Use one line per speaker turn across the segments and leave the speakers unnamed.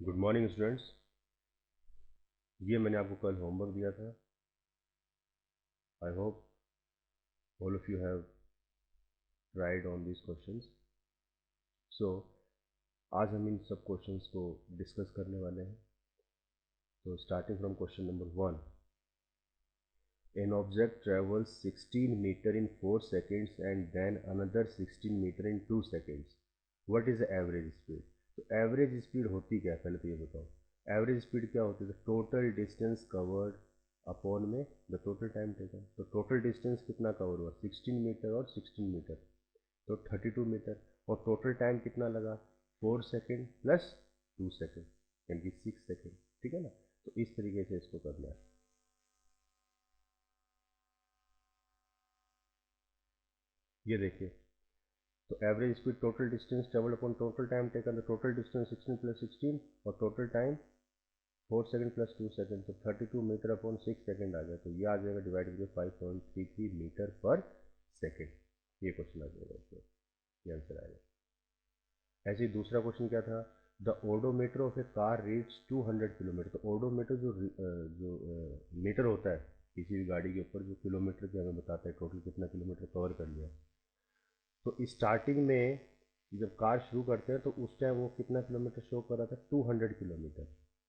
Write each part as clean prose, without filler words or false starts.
Good morning students. ये मैंने आपको कल होमवर्क दिया था। I hope all of you have tried on this questions. So आज हम इन सब क्वेश्चंस को डिस्कस करने वाले हैं। तो starting from question number 1, an object travels 16 metre in 4 seconds and then another 16 metre in 2 seconds। What is the average speed? तो average speed होती क्या है, पहले तो ये बताओ। एवरेज स्पीड क्या होती है? टोटल डिस्टेंस कवर्ड अपॉन में द टोटल टाइम टेकन। तो टोटल डिस्टेंस कितना कवर हुआ? 16 मीटर और 16 मीटर, तो 32 मीटर। और टोटल टाइम कितना लगा? 4 सेकेंड प्लस 2 सेकेंड, यानी कि 6 सेकेंड। ठीक है ना? तो इस तरीके से इसको करना है। ये देखिए, तो average speed total distance travel upon total time taken. The total distance 16 plus 16 और total time 4 second plus 2 second, तो 32 मीटर अपॉन 6 सेकंड आ गया। तो ये आ जाएगा डिवाइड करके 5.33 मीटर पर सेकंड। ये क्वेश्चन आ जाएगा, इसमें ये आंसर आएगा। ऐसे ही दूसरा क्वेश्चन क्या था? The odometer of A car reads 200 kilometre. तो ओडोमीटर जो मीटर होता है किसी भी गाड़ी के ऊपर, जो किलोमीटर के हमें बताता है टोटल कितना किलोमीटर कवर कर लिया। तो स्टार्टिंग में जब कार शुरू करते हैं तो उस टाइम वो कितना किलोमीटर शो कर रहा था? 200 kilometre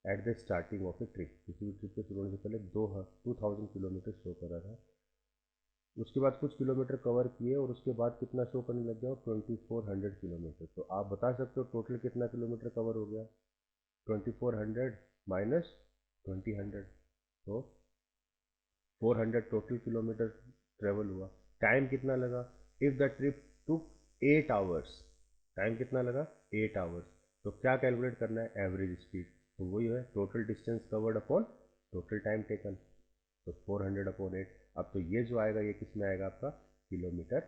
at the starting of A trip. किसी भी ट्रिप के शुरू होने से पहले 2000 किलोमीटर शो कर रहा था। उसके बाद कुछ किलोमीटर कवर किए और उसके बाद कितना शो करने लग गया? 2400 किलोमीटर। तो आप बता सकते हो टोटल कितना किलोमीटर कवर हो गया? 2400 माइनस 2000, तो 400 टोटल किलोमीटर ट्रेवल हुआ। टाइम कितना लगा? If the trip took 8 hours, time कितना लगा? 8 आवर्स। तो क्या कैलकुलेट करना है? Average speed. तो वही है total distance covered upon total time taken, तो 400/8। अब तो ये जो आएगा ये किस में आएगा? आपका किलोमीटर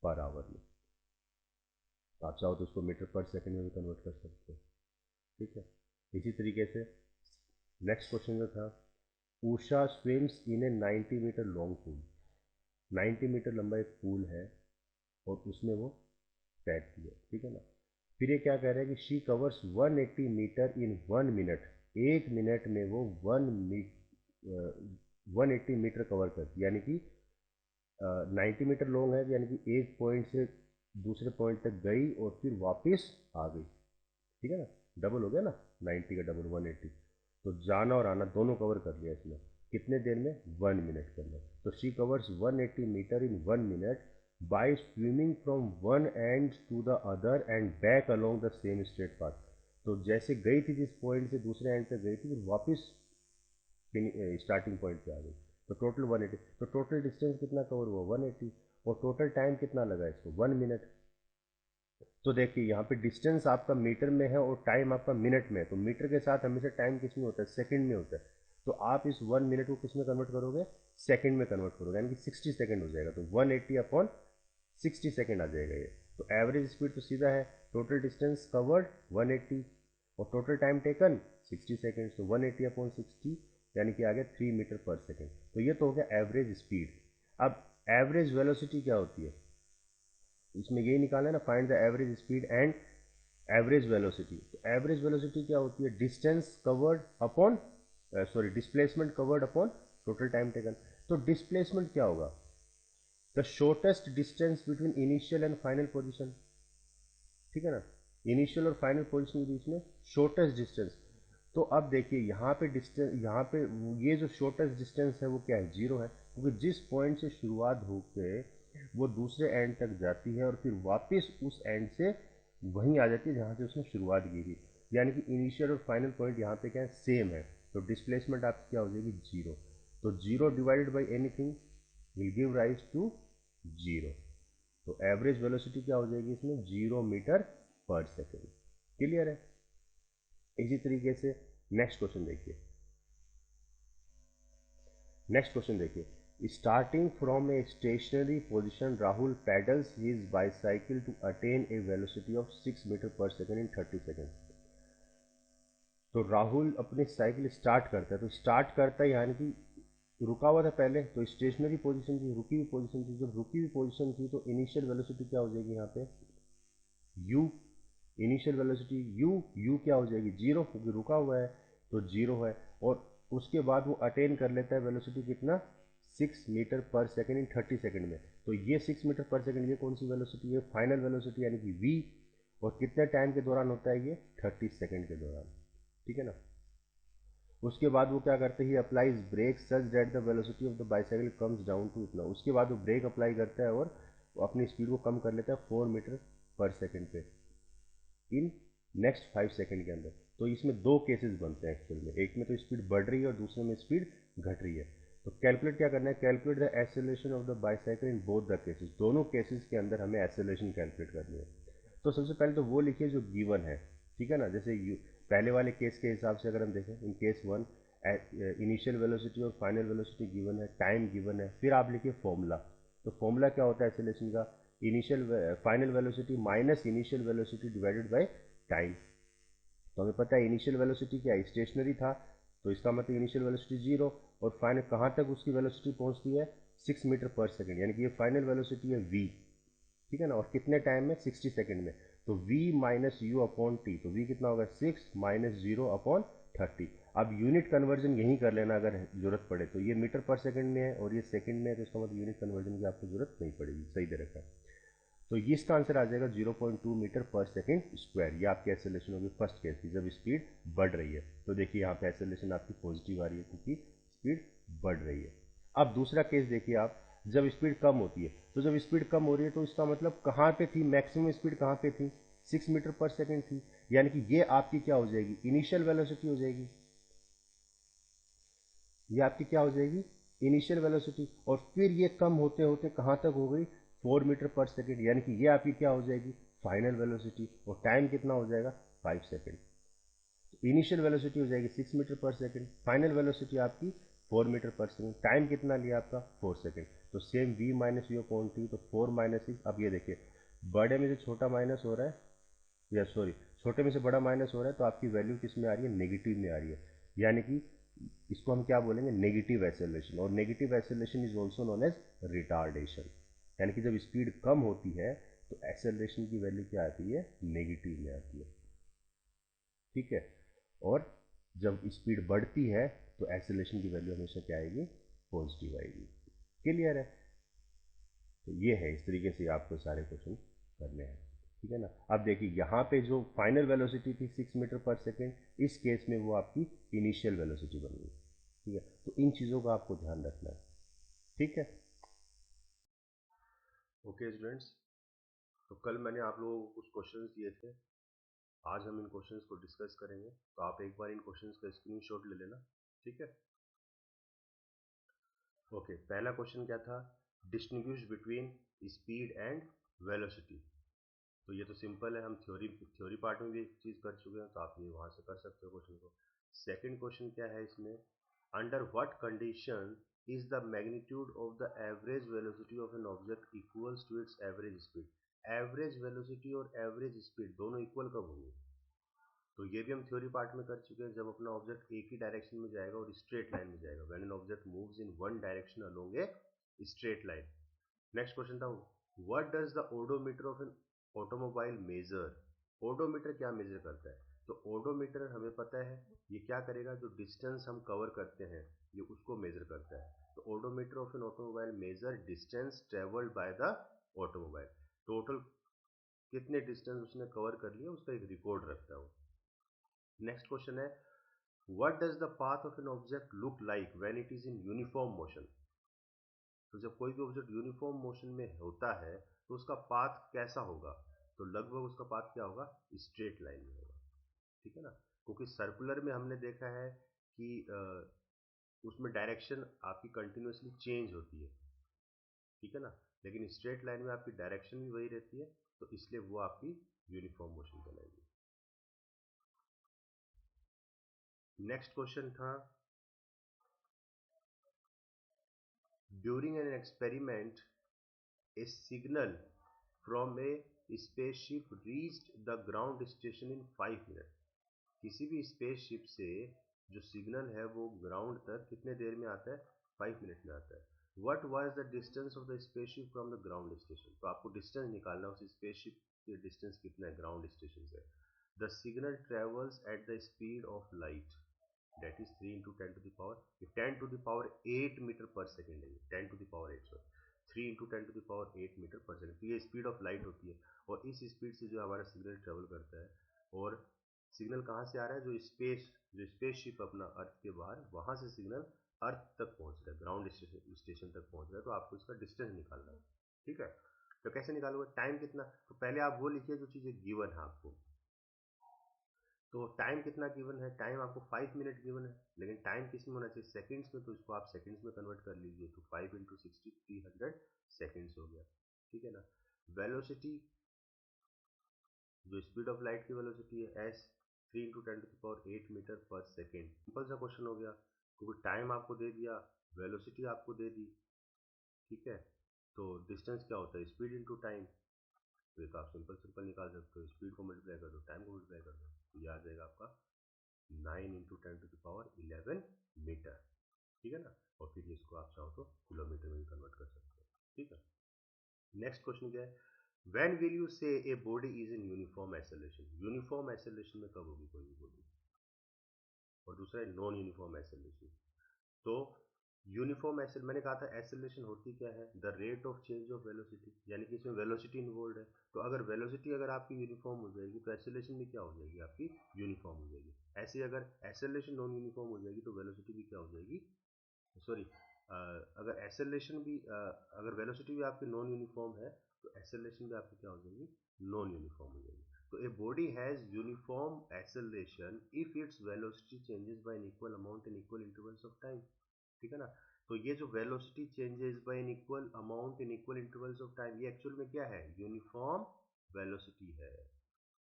पर आवर में। आप चाहो तो उसको मीटर पर सेकंड में भी कन्वर्ट कर सकते हो। ठीक है। इसी तरीके से नेक्स्ट क्वेश्चन जो था, Usha swims in a 90 metre long pool. 90 metre लंबा एक पूल है और उसमें वो तैरती है। ठीक है ना? फिर ये क्या कह रहा है कि she covers 180 metre in 1 minute. 1 minute में वो 180 मीटर कवर करती है, यानी कि 90 मीटर लॉन्ग है, यानी कि एक पॉइंट से दूसरे पॉइंट तक गई और फिर वापस आ गई। ठीक है ना? डबल हो गया ना, 90 का डबल 180। तो जाना और आना दोनों कवर कर लिया इसने। कितने देर में? 1 मिनट के अंदर। तो she covers 180 metre in 1 minute by swimming from one end to the other end back along the same straight path. तो जैसे गई थी जिस पॉइंट से दूसरे एंड तक गई थी, फिर वापस स्टार्टिंग पॉइंट पे आ गई। तो टोटल 180। तो टोटल डिस्टेंस कितना कवर हुआ? 180। और टोटल टाइम कितना लगा इसको? 1 मिनट। तो देखिए यहाँ पे डिस्टेंस आपका मीटर में है और टाइम आपका मिनट में है। तो मीटर के साथ हमेशा टाइम किस में होता है? सेकंड में होता है। तो आप इस 1 मिनट को किस में कन्वर्ट करोगे? सेकंड में कन्वर्ट करोगे, यानी कि 60 सेकंड हो जाएगा। तो 180/60 सेकंड आ जाएगा ये। तो एवरेज स्पीड तो सीधा है, टोटल डिस्टेंस कवर्ड 180 और टोटल टाइम टेकन 60 सेकेंड। तो 180/60 यानी कि आ गया 3 मीटर पर सेकेंड। तो ये तो हो गया एवरेज स्पीड। अब एवरेज वेलोसिटी क्या होती है? इसमें यही निकालना है ना, find the average speed and average velocity. तो एवरेज वेलोसिटी क्या होती है? Distance covered upon sorry displacement covered upon total time taken. तो डिस्प्लेसमेंट क्या होगा? The shortest distance between initial and final position. ठीक है ना? इनिशियल और फाइनल पोजिशन के बीच में शॉर्टेस्ट डिस्टेंस। तो अब देखिए यहाँ पे डिस्टेंस, यहाँ पे ये जो शॉर्टेस्ट डिस्टेंस है वो क्या है? 0 है, क्योंकि जिस पॉइंट से शुरुआत होकर वो दूसरे एंड तक जाती है और फिर वापस उस एंड से वहीं आ जाती है जहाँ से उसने शुरुआत की थी। यानी कि इनिशियल और फाइनल पॉइंट यहाँ पे क्या है? सेम है। तो डिस्प्लेसमेंट आपकी क्या हो जाएगी? 0। तो 0 divided by anything will give rise to 0। तो एवरेज वेलोसिटी क्या हो जाएगी इसमें? 0 मीटर पर सेकेंड। क्लियर है? इसी तरीके से नेक्स्ट क्वेश्चन देखिए। नेक्स्ट क्वेश्चन देखिए, starting from a stationary position Rahul pedals his bicycle to attain a velocity of 6 metre per second in 30 second. तो राहुल अपनी साइकिल स्टार्ट करता है। तो स्टार्ट करता है यानी कि रुका हुआ था पहले, तो स्टेशनरी पोजीशन थी, रुकी हुई पोजीशन थी। जब रुकी हुई पोजीशन थी तो इनिशियल वेलोसिटी क्या हो जाएगी यहाँ पे? u इनिशियल वेलोसिटी यू क्या हो जाएगी, जीरो, क्योंकि रुका हुआ है तो जीरो है। और उसके बाद वो अटेन कर लेता है वेलोसिटी कितना, 6 metre per second in 30 second में। तो ये 6 मीटर पर सेकेंड, ये कौन सी वेलोसिटी है, फाइनल वेलोसिटी यानी कि वी। और कितने टाइम के दौरान होता है ये, 30 सेकेंड के दौरान, ठीक है ना। उसके बाद वो क्या करते हैं, applies brake such that the velocity of the bicycle comes down to इतना। उसके बाद वो ब्रेक अप्लाई करता है और वो अपनी स्पीड को कम कर लेता है 4 मीटर पर सेकेंड पे इन नेक्स्ट 5 सेकेंड के अंदर। तो इसमें दो केसेस बनते हैं एक्चुअल में, एक में तो स्पीड बढ़ रही है और दूसरे में स्पीड घट रही है। तो कैलकुलेट क्या करना है, calculate the acceleration of the bicycle in both the cases. दोनों केसेस के अंदर हमें एक्सेलरेशन कैलकुलेट करनी है। तो सबसे पहले तो वो लिखिए जो गिवन है, ठीक है ना। जैसे पहले वाले केस के हिसाब से अगर हम देखें, in case one initial velocity और फाइनल वेलोसिटी गिवन है, टाइम गिवन है, फिर आप लिखिए फॉर्मूला। तो फॉर्मूला क्या होता है एक्सेलरेशन का, initial final velocity minus initial velocity divided by time. तो हमें पता है इनिशियल वेलोसिटी क्या है, स्टेशनरी था, तो इसका मतलब इनिशियल वेलोसिटी जीरो। और फाइनल कहाँ तक उसकी वेलोसिटी पहुँचती है, 6 मीटर पर सेकेंड, यानी कि ये फाइनल वेलोसिटी है वी, ठीक है ना। और कितने टाइम में, 60 सेकेंड में। तो v minus you upon T, तो v कितना होगा, 6 माइनस 0/30। अब यूनिट कन्वर्जन यहीं कर लेना अगर जरूरत पड़े तो। ये मीटर पर सेकंड में है और ये सेकंड में है, तो इसका मतलब यूनिट कन्वर्जन की आपको जरूरत नहीं पड़ेगी, सही दे रखा है। तो ये इसका आंसर आ जाएगा 0.2 मीटर पर सेकंड स्क्वायर। ये आपकी एक्सेलरेशन होगी फर्स्ट केस की, जब स्पीड बढ़ रही है। तो देखिए यहाँ पे एक्सेलरेशन आपकी पॉजिटिव आ रही है क्योंकि स्पीड बढ़ रही है। अब दूसरा केस देखिए आप, जब स्पीड कम होती है। तो जब स्पीड कम हो रही है तो इसका मतलब कहाँ पे थी, मैक्सिमम स्पीड कहाँ पे थी, 6 मीटर पर सेकंड थी। यानी कि ये आपकी क्या हो जाएगी, इनिशियल वेलोसिटी हो जाएगी। ये आपकी क्या हो जाएगी, इनिशियल वेलोसिटी। और फिर ये कम होते होते कहाँ तक हो गई, 4 मीटर पर सेकेंड, यानी कि ये आपकी क्या हो जाएगी, फाइनल वेलोसिटी। और टाइम कितना हो जाएगा, 5 सेकेंड। इनिशियल वेलोसिटी हो जाएगी 6 metre per second, final velocity आपकी 4 मीटर पर सेकेंड, टाइम कितना लिया आपका, 4 सेकेंड। तो same v minus you upon T, तो 4 - 6। अब ये देखिए, बड़े में से छोटा माइनस हो रहा है, या सॉरी, छोटे में से बड़ा माइनस हो रहा है, तो आपकी वैल्यू किस में आ रही है, नेगेटिव में आ रही है। यानी कि इसको हम क्या बोलेंगे, नेगेटिव एक्सेलरेशन। और negative acceleration is also known as retardation. यानी कि जब स्पीड कम होती है तो एक्सेलरेशन की वैल्यू क्या आती है, नेगेटिव में आती है, ठीक है। और जब स्पीड बढ़ती है तो एक्सेलरेशन की वैल्यू हमेशा क्या आएगी, पॉजिटिव आएगी। क्लियर है। तो ये है, इस तरीके से आपको सारे क्वेश्चन करने हैं, ठीक है ना। अब देखिए यहाँ पे जो फाइनल वेलोसिटी थी 6 मीटर पर सेकेंड, इस केस में वो आपकी इनिशियल वेलोसिटी बन गई, ठीक है। तो इन चीज़ों का आपको ध्यान रखना है, ठीक है। ओके स्टूडेंट्स, तो कल मैंने आप लोगों को कुछ क्वेश्चंस दिए थे, आज हम इन क्वेश्चंस को डिस्कस करेंगे। तो आप एक बार इन क्वेश्चंस का स्क्रीनशॉट ले लेना, ठीक है। ओके, पहला क्वेश्चन क्या था, distinguish between speed and velocity. तो ये तो सिंपल है, हम थ्योरी पार्ट में भी एक चीज़ कर चुके हैं, तो आप ये वहाँ से कर सकते हो क्वेश्चन को। सेकंड क्वेश्चन क्या है इसमें, under what condition is the magnitude of the average velocity of an object equals to its average speed. Average velocity और एवरेज स्पीड दोनों इक्वल कब होंगे, तो ये भी हम थ्योरी पार्ट में कर चुके हैं। जब अपना ऑब्जेक्ट एक ही डायरेक्शन में जाएगा और स्ट्रेट लाइन में जाएगा, when an object moves in one direction along a straight line. Next question था, what does the odometer of an automobile measure. Odometer क्या मेजर करता है, तो ओडोमीटर हमें पता है ये क्या करेगा, जो डिस्टेंस हम कवर करते हैं ये उसको मेजर करता है। तो odometer of an automobile major distance travelled by the automobile. Total कितने डिस्टेंस उसने कवर कर लिया उसका एक रिकॉर्ड रखता है वो। नेक्स्ट क्वेश्चन है, what does the path of an object look like when it is in uniform motion. तो जब कोई भी ऑब्जेक्ट यूनिफॉर्म मोशन में होता है तो उसका पाथ कैसा होगा, तो लगभग उसका पाथ क्या होगा, स्ट्रेट लाइन में होगा, ठीक है ना। क्योंकि सर्कुलर में हमने देखा है कि उसमें डायरेक्शन आपकी कंटिन्यूसली चेंज होती है, ठीक है ना। लेकिन स्ट्रेट लाइन में आपकी डायरेक्शन भी वही रहती है, तो इसलिए वो आपकी यूनिफॉर्म मोशन कहलाएगी। नेक्स्ट क्वेश्चन था, during an experiment a signal from a spaceship reached the ground station in 5 minutes। किसी भी स्पेसशिप से जो सिग्नल है वो ग्राउंड तक कितने देर में आता है, 5 मिनट में आता है। What was the distance of the spaceship from the ground station. तो आपको डिस्टेंस निकालना है उस स्पेसशिप ये डिस्टेंस कितना है ग्राउंड स्टेशन से। The signal travels at the speed of light that is 3 into 10 to the power 10 to the power 8 metre per second है, 10 to the power 8 sorry 3 into 10 to the power 8 metre per second. तो ये speed of light होती है और इस speed से जो हमारा सिग्नल ट्रेवल करता है, और सिग्नल कहाँ से आ रहा है, जो स्पेसशिप अपना अर्थ के बाहर वहां से सिग्नल अर्थ तक पहुंच रहा है, ग्राउंड स्टेशन तक पहुंच रहा है। तो आपको इसका डिस्टेंस निकालना है, ठीक है। तो कैसे निकालोगे, टाइम कितना, तो पहले आप वो लिखिए जो चीजें गिवन है आपको। तो टाइम कितना गिवन है, टाइम आपको 5 मिनट गिवन है, लेकिन टाइम किस में होना चाहिए, सेकंड्स में, तो इसको आप सेकंड्स में कन्वर्ट कर लीजिए। तो 5 इंटू 60 300 सेकेंड्स हो गया, ठीक है ना। वेलोसिटी, जो स्पीड ऑफ लाइट की वेलोसिटी है as 3 into 10 to the power 8 metre per second. Simple सा क्वेश्चन हो गया, क्योंकि टाइम आपको दे दिया, वेलोसिटी आपको दे दी, ठीक है। तो डिस्टेंस क्या होता है, स्पीड इंटू टाइम। तो ये तो आप सिंपल सिंपल निकाल सकते हो, स्पीड को मल्टीप्लाई कर दो, टाइम को मल्टीप्लाई कर दो, तो ये आ जाएगा आपका 9 into 10 to the power 11 metre, ठीक है ना। और फिर इसको आप चाहो तो किलोमीटर में भी कन्वर्ट कर सकते हो, ठीक है। नेक्स्ट क्वेश्चन क्या है, व्हेन विल यू से a body is in uniform acceleration. Uniform acceleration में कब होगी कोई भी बॉडी, और दूसरा है नॉन यूनिफॉर्म एक्सेलरेशन। तो यूनिफॉर्म एक्सेल, मैंने कहा था एक्सेलरेशन होती क्या है, the rate of change of velocity, यानी कि इसमें वेलोसिटी इन्वॉल्व है। तो अगर वेलोसिटी अगर आपकी यूनिफॉर्म हो जाएगी तो एक्सेलरेशन भी क्या हो जाएगी आपकी, यूनिफॉर्म हो जाएगी। ऐसे अगर एक्सेलरेशन नॉन यूनिफॉर्म हो जाएगी तो वेलोसिटी भी क्या हो जाएगी, सॉरी, अगर एक्सेलरेशन भी अगर वेलोसिटी भी आपकी नॉन यूनिफॉर्म है तो एक्सेलरेशन भी आपकी क्या हो जाएगी, नॉन यूनिफॉर्म हो जाएगी। तो a body has uniform acceleration if its velocity changes by an equal amount in equal intervals of time, ठीक है ना। तो ये जो velocity changes by an equal amount in equal intervals of time, ये एक्चुअल में क्या है, यूनिफॉर्म वेलोसिटी है,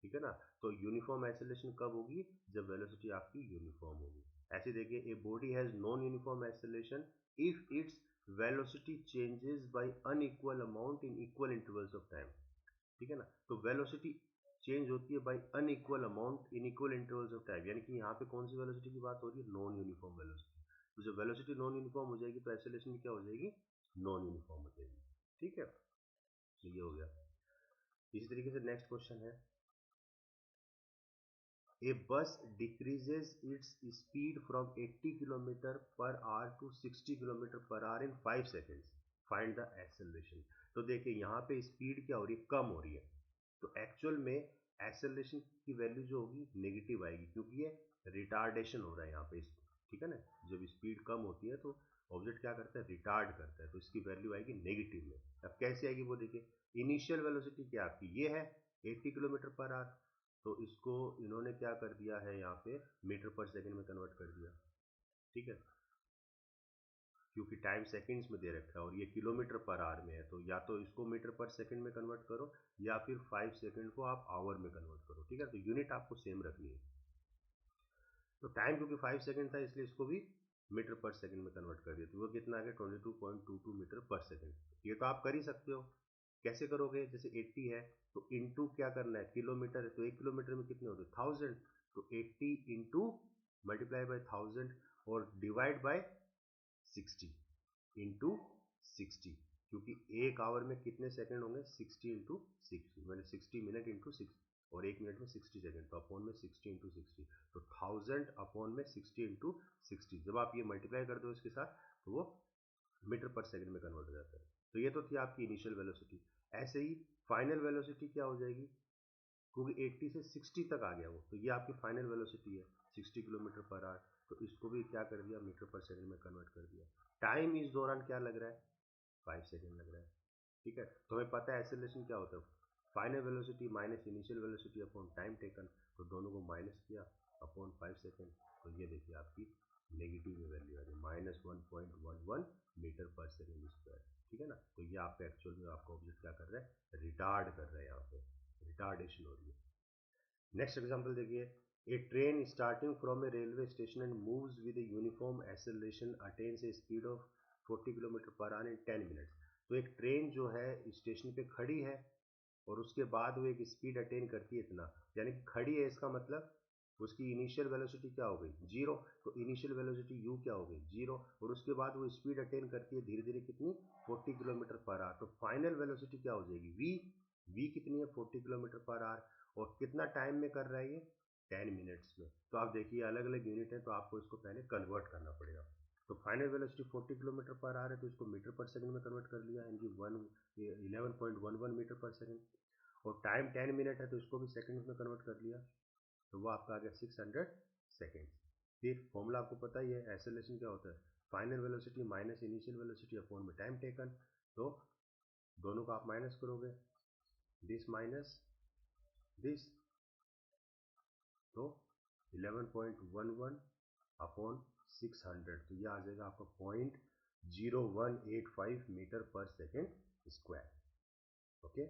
ठीक है ना। तो यूनिफॉर्म एक्सेलरेशन कब होगी, जब वेलोसिटी आपकी यूनिफॉर्म होगी। ऐसे देखिए, a body has non uniform acceleration if its velocity changes by unequal amount in equal intervals of time, ठीक है ना। तो वेलोसिटी चेंज होती है by unequal amount in equal intervals of time, यानी कि यहाँ पे कौन सी वेलोसिटी की बात हो रही है, नॉन यूनिफॉर्म वेलोसिटी। तो जब वेलोसिटी नॉन यूनिफॉर्म हो जाएगी तो एक्सेलरेशन भी क्या हो जाएगी, नॉन यूनिफॉर्म हो जाएगी, ठीक है। तो ये हो गया। इसी तरीके से नेक्स्ट क्वेश्चन है, a bus decreases its speed from 80 km per hour to 60 km per hour in 5 seconds. Find the acceleration. तो देखिए यहाँ पे स्पीड क्या हो रही है, कम हो रही है। तो एक्चुअल में एक्सेलरेशन की वैल्यू जो होगी नेगेटिव आएगी, क्योंकि ये रिटार्डेशन हो रहा है यहाँ पे, ठीक है ना। जब स्पीड कम होती है तो ऑब्जेक्ट क्या करता है, रिटार्ड करता है, तो इसकी वैल्यू आएगी नेगेटिव में। अब कैसे आएगी वो देखिए, इनिशियल वेलोसिटी क्या आपकी ये है 80 किलोमीटर पर आवर, तो इसको इन्होंने क्या कर दिया है यहाँ पे मीटर पर सेकंड में कन्वर्ट कर दिया, ठीक है, क्योंकि टाइम सेकंड्स में दे रखा है और ये किलोमीटर पर आवर में है। तो या तो इसको मीटर पर सेकंड में कन्वर्ट करो या फिर 5 सेकंड को आप आवर में कन्वर्ट करो, ठीक है। तो यूनिट आपको सेम रखनी है। तो टाइम क्योंकि 5 सेकंड था इसलिए इसको भी मीटर पर सेकंड में कन्वर्ट कर दिया, तो वो कितना आ गया 22.22 मीटर पर सेकंड। ये तो आप कर ही सकते हो। कैसे करोगे, जैसे 80 है तो इनटू क्या करना है, किलोमीटर है तो 1 किलोमीटर में कितने होते हैं 1000, तो 80 इंटू मल्टीप्लाई बाय 1000 और डिवाइड बाय 60 इंटू 60, क्योंकि एक आवर में कितने सेकंड होंगे 60 इंटू 60, मैंने 60 मिनट इंटू 6 और एक मिनट में 60 सेकंड, तो अपॉन में 60 इंटू 60, तो 1000 अपॉन में 60 इंटू 60। जब आप ये मल्टीप्लाई कर दो इसके साथ तो वो मीटर पर सेकंड में कन्वर्ट हो जाता है। तो ये तो थी आपकी इनिशियल वेलोसिटी। ऐसे ही फाइनल वेलोसिटी क्या हो जाएगी, क्योंकि 80 से 60 तक आ गया वो, तो ये आपकी फाइनल वेलोसिटी है 60 किलोमीटर पर आवर, तो इसको भी क्या कर दिया मीटर पर सेकंड में कन्वर्ट कर दिया। टाइम इस दौरान क्या लग रहा है, 5 सेकंड लग रहा है, ठीक है। तो हमें पता है एक्सेलरेशन क्या होता है, final velocity minus initial velocity upon time taken, तो दोनों को माइनस किया अपॉन 5 सेकंड, तो ये देखिए आपकी नेगेटिव में वैल्यू आ गई -1.11 मीटर पर सेकंड स्क्वायर, ठीक है ना। तो ये आपका एक्चुअल में आपका ऑब्जेक्ट क्या कर रहा है, रिटार्ड कर रहा है, यहाँ पे रिटार्डेशन हो रही है। नेक्स्ट एग्जांपल देखिए, a train starting from a railway station and moves with a uniform acceleration attains a speed of 40 kilometre per hour in 10 minutes. तो एक ट्रेन जो है स्टेशन पे खड़ी है और उसके बाद वो एक स्पीड अटेन करती है इतना, यानी कि खड़ी है इसका मतलब उसकी इनिशियल वेलोसिटी क्या हो गई 0, तो इनिशियल वेलोसिटी u क्या हो गई 0, और उसके बाद वो स्पीड अटेन करती है धीरे धीरे कितनी 40 किलोमीटर पर आवर, तो फाइनल वेलोसिटी क्या हो जाएगी v, v कितनी है 40 किलोमीटर पर आवर, और कितना टाइम में कर रहा है ये 10 मिनट्स में। तो आप देखिए अलग अलग यूनिट है तो आपको इसको पहले कन्वर्ट करना पड़ेगा। तो final velocity 40 kilometre per our है तो इसको मीटर पर सेकंड में कन्वर्ट कर लिया, यानी कि 11.11 मीटर पर सेकंड। और टाइम 10 मिनट है तो इसको भी सेकंड में कन्वर्ट कर लिया, तो वो आपका आ गया 600 सेकेंड। फिर फॉर्मूला आपको पता ही है, एक्सेलरेशन क्या होता है, final velocity minus initial velocity upon में टाइम टेकन। तो दोनों का आप माइनस करोगे, दिस माइनस दिस, तो 11.11 अपॉन 600, तो ये आ जाएगा आपका 0.0185 metre per second square. Okay.